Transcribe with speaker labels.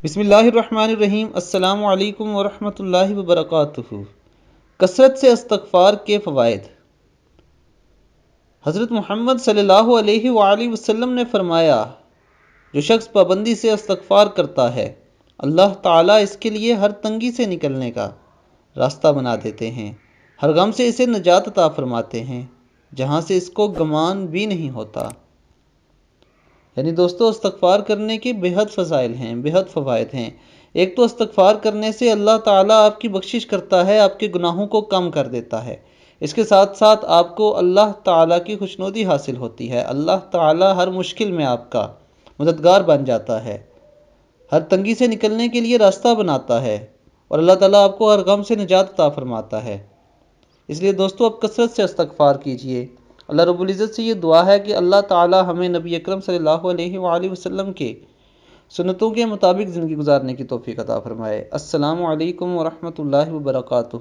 Speaker 1: بسم اللہ الرحمن الرحیم۔ السلام علیکم ورحمۃ اللہ وبرکاتہ۔ کثرت سے استغفار کے فوائد۔ حضرت محمد صلی اللہ علیہ وآلہ وسلم نے فرمایا، جو شخص پابندی سے استغفار کرتا ہے، اللہ تعالیٰ اس کے لیے ہر تنگی سے نکلنے کا راستہ بنا دیتے ہیں، ہر غم سے اسے نجات عطا فرماتے ہیں، جہاں سے اس کو گمان بھی نہیں ہوتا۔ یعنی دوستو، استغفار کرنے کے بہت فضائل ہیں، بہت فوائد ہیں۔ ایک تو استغفار کرنے سے اللہ تعالیٰ آپ کی بخشش کرتا ہے، آپ کے گناہوں کو کم کر دیتا ہے۔ اس کے ساتھ ساتھ آپ کو اللہ تعالیٰ کی خوشنودی حاصل ہوتی ہے۔ اللہ تعالیٰ ہر مشکل میں آپ کا مددگار بن جاتا ہے، ہر تنگی سے نکلنے کے لیے راستہ بناتا ہے، اور اللہ تعالیٰ آپ کو ہر غم سے نجات عطا فرماتا ہے۔ اس لیے دوستو، اب کثرت سے استغفار کیجئے۔ اللہ رب العزت سے یہ دعا ہے کہ اللہ تعالیٰ ہمیں نبی اکرم صلی اللہ علیہ وآلہ وسلم کے سنتوں کے مطابق زندگی گزارنے کی توفیق عطا فرمائے۔ السلام علیکم ورحمۃ اللہ وبرکاتہ۔